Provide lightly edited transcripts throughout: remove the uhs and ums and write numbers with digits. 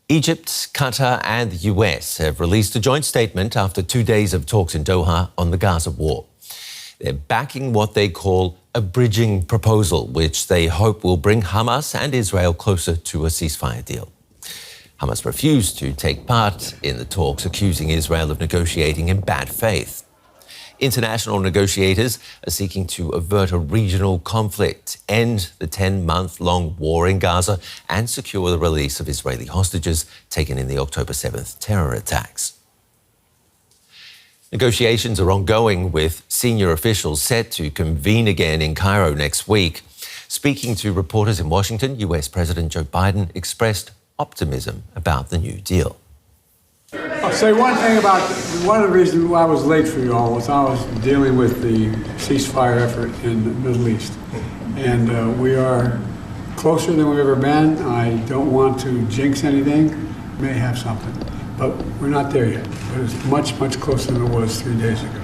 Egypt, Qatar and the US have released a joint statement after 2 days of talks in Doha on the Gaza war. They're backing what they call a bridging proposal, which they hope will bring Hamas and Israel closer to a ceasefire deal. Hamas refused to take part in the talks, accusing Israel of negotiating in bad faith. International negotiators are seeking to avert a regional conflict, end the 10-month-long war in Gaza and secure the release of Israeli hostages taken in the October 7th terror attacks. Negotiations are ongoing, with senior officials set to convene again in Cairo next week. Speaking to reporters in Washington, US President Joe Biden expressed optimism about the new deal. I'll say one thing about one of the reasons why I was late for you all was I was dealing with the ceasefire effort in the Middle East. And we are closer than we've ever been. I don't want to jinx anything. We may have something, but we're not there yet. But it's much, much closer than it was 3 days ago.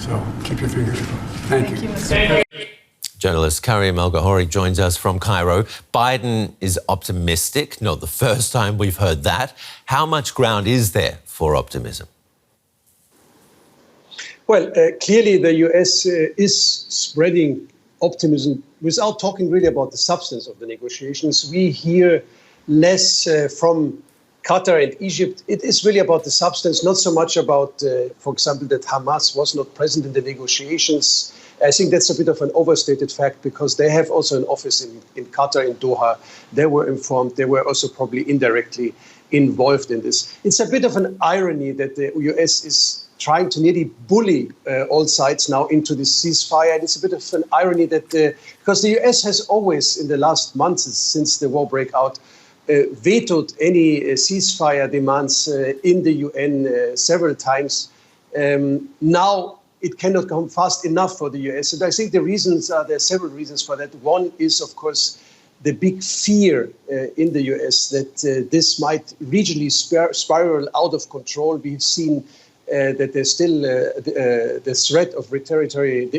So keep your fingers crossed. Thank you. Journalist Karim El-Gawhary joins us from Cairo. Biden is optimistic. Not the first time we've heard that. How much ground is there for optimism? Well, clearly the US is spreading optimism without talking really about the substance of the negotiations. We hear less from Qatar and Egypt. It is really about the substance, not so much about, for example, that Hamas was not present in the negotiations. I think that's a bit of an overstated fact, because they have also an office in Qatar, in Doha. They were informed. They were also probably indirectly involved in this. It's a bit of an irony that the US is trying to nearly bully all sides now into this ceasefire. And it's a bit of an irony that, because the US has always, in the last months since the war broke out, vetoed any ceasefire demands in the UN several times. Now, it cannot come fast enough for the US. And I think there are several reasons for that. One is, of course, the big fear in the US that this might regionally spiral out of control. We've seen that there's still the threat of retaliatory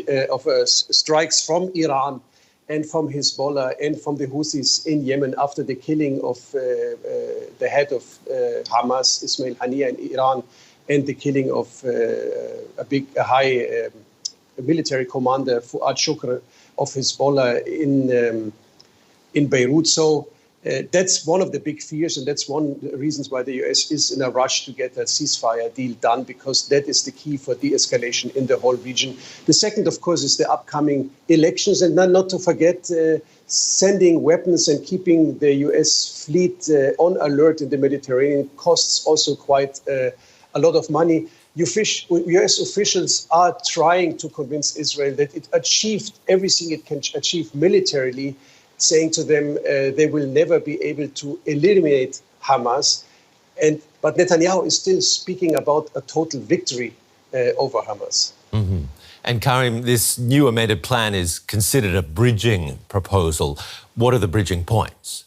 strikes from Iran and from Hezbollah and from the Houthis in Yemen after the killing of the head of Hamas, Ismail Haniyeh, in Iran, and the killing of a high military commander, Fuad Shukr, of Hezbollah in Beirut. So that's one of the big fears, and that's one of the reasons why the US is in a rush to get a ceasefire deal done, because that is the key for de-escalation in the whole region. The second, of course, is the upcoming elections, and not to forget sending weapons and keeping the US fleet on alert in the Mediterranean costs also quite a lot of money. US officials are trying to convince Israel that it achieved everything it can achieve militarily, saying to them they will never be able to eliminate Hamas. But Netanyahu is still speaking about a total victory over Hamas. Mm-hmm. And Karim, this new amended plan is considered a bridging proposal. What are the bridging points?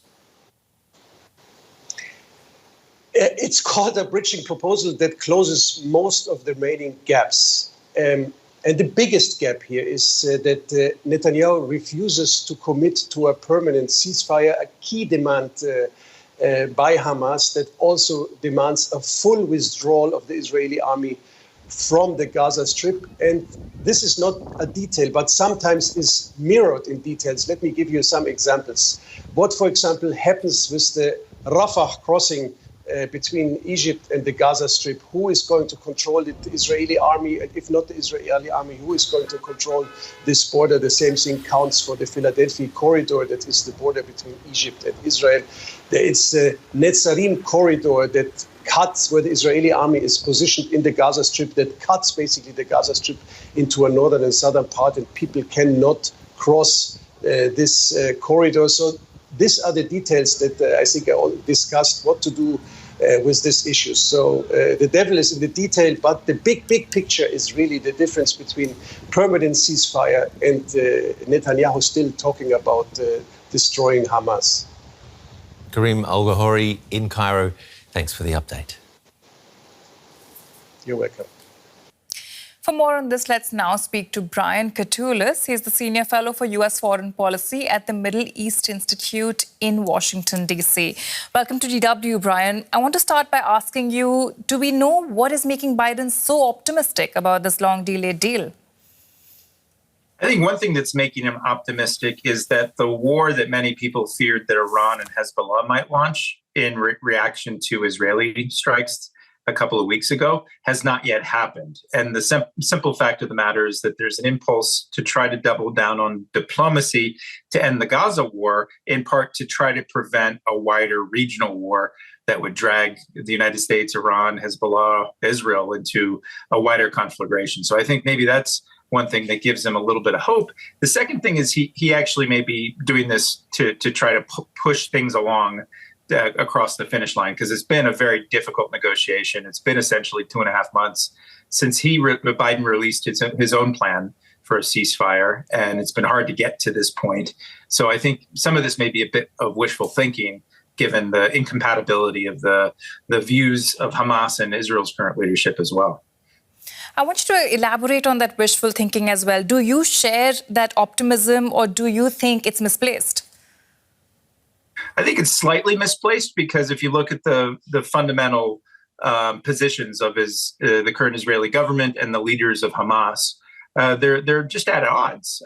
It's called a bridging proposal that closes most of the remaining gaps. And the biggest gap here is that Netanyahu refuses to commit to a permanent ceasefire, a key demand by Hamas that also demands a full withdrawal of the Israeli army from the Gaza Strip. And this is not a detail, but sometimes is mirrored in details. Let me give you some examples. What, for example, happens with the Rafah crossing between Egypt and the Gaza Strip? Who is going to control it? The Israeli army, and if not the Israeli army, who is going to control this border? The same thing counts for the Philadelphia corridor, that is the border between Egypt and Israel. There is the Netzarim corridor that cuts, where the Israeli army is positioned in the Gaza Strip, that cuts basically the Gaza Strip into a northern and southern part, and people cannot cross this corridor. So these are the details that I think I all discussed what to do with this issue. So the devil is in the detail, but the big picture is really the difference between permanent ceasefire and Netanyahu still talking about destroying Hamas. Karim El-Gawhary in Cairo, thanks for the update. You're welcome. For more on this, let's now speak to Brian Katulis. He's the Senior Fellow for U.S. Foreign Policy at the Middle East Institute in Washington, D.C. Welcome to DW, Brian. I want to start by asking you, do we know what is making Biden so optimistic about this long-delayed deal? I think one thing that's making him optimistic is that the war that many people feared that Iran and Hezbollah might launch in reaction to Israeli strikes a couple of weeks ago has not yet happened. And the simple fact of the matter is that there's an impulse to try to double down on diplomacy to end the Gaza war, in part to try to prevent a wider regional war that would drag the United States, Iran, Hezbollah, Israel into a wider conflagration. So I think maybe that's one thing that gives him a little bit of hope. The second thing is he actually may be doing this to try to push things along across the finish line, because it's been a very difficult negotiation. It's been essentially 2.5 months since Biden released his own plan for a ceasefire, and it's been hard to get to this point. So I think some of this may be a bit of wishful thinking, given the incompatibility of the views of Hamas and Israel's current leadership as well. I want you to elaborate on that wishful thinking as well. Do you share that optimism, or do you think it's misplaced? I think it's slightly misplaced, because if you look at the fundamental positions of the current Israeli government and the leaders of Hamas, they're just at odds.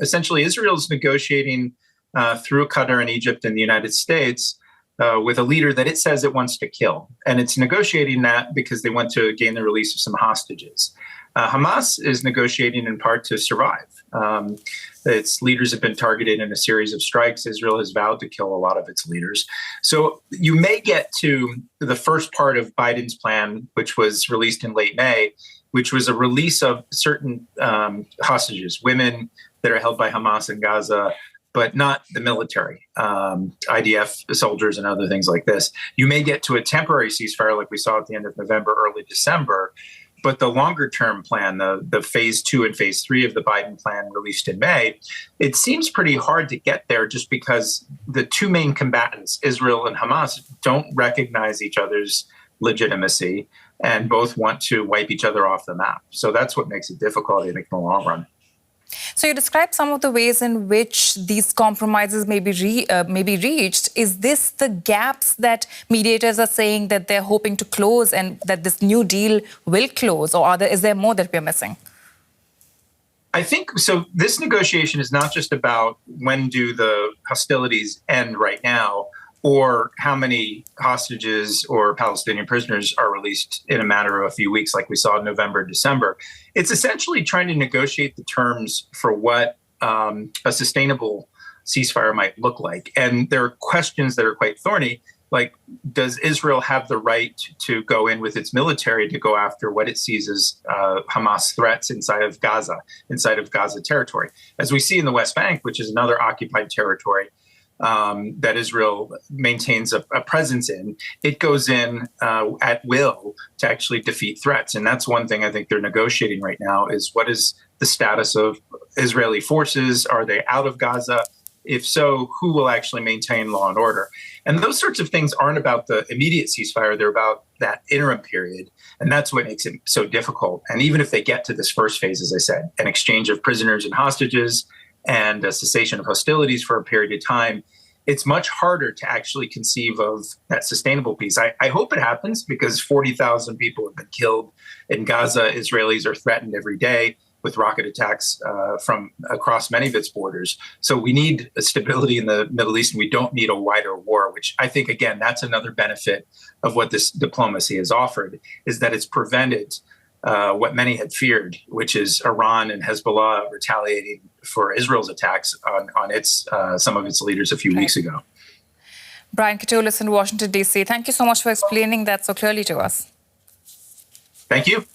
Essentially, Israel is negotiating through Qatar and Egypt and the United States with a leader that it says it wants to kill. And it's negotiating that because they want to gain the release of some hostages. Hamas is negotiating in part to survive. Its leaders have been targeted in a series of strikes. Israel has vowed to kill a lot of its leaders. So you may get to the first part of Biden's plan, which was released in late May, which was a release of certain hostages, women that are held by Hamas in Gaza, but not the military, IDF soldiers and other things like this. You may get to a temporary ceasefire like we saw at the end of November, early December. But the longer-term plan, the phase 2 and phase 3 of the Biden plan released in May, it seems pretty hard to get there just because the two main combatants, Israel and Hamas, don't recognize each other's legitimacy and both want to wipe each other off the map. So that's what makes it difficult, I think, in the long run. So you described some of the ways in which these compromises may be reached. Is this the gaps that mediators are saying that they're hoping to close and that this new deal will close? Or is there more that we're missing? I think so. This negotiation is not just about when do the hostilities end right now, or how many hostages or Palestinian prisoners are released in a matter of a few weeks, like we saw in November, December. It's essentially trying to negotiate the terms for what a sustainable ceasefire might look like. And there are questions that are quite thorny, like, does Israel have the right to go in with its military to go after what it sees as Hamas threats inside of Gaza territory? As we see in the West Bank, which is another occupied territory, that Israel maintains a presence in, it goes in at will to actually defeat threats. And that's one thing I think they're negotiating right now is what is the status of Israeli forces? Are they out of Gaza? If so, who will actually maintain law and order? And those sorts of things aren't about the immediate ceasefire. They're about that interim period. And that's what makes it so difficult. And even if they get to this first phase, as I said, an exchange of prisoners and hostages, and a cessation of hostilities for a period of time, it's much harder to actually conceive of that sustainable peace. I hope it happens, because 40,000 people have been killed in Gaza. Israelis are threatened every day with rocket attacks from across many of its borders. So we need a stability in the Middle East, and we don't need a wider war, which I think, again, that's another benefit of what this diplomacy has offered, is that it's prevented what many had feared, which is Iran and Hezbollah retaliating for Israel's attacks on its some of its leaders a few weeks ago. Brian Katulis in Washington, D.C. Thank you so much for explaining that so clearly to us. Thank you.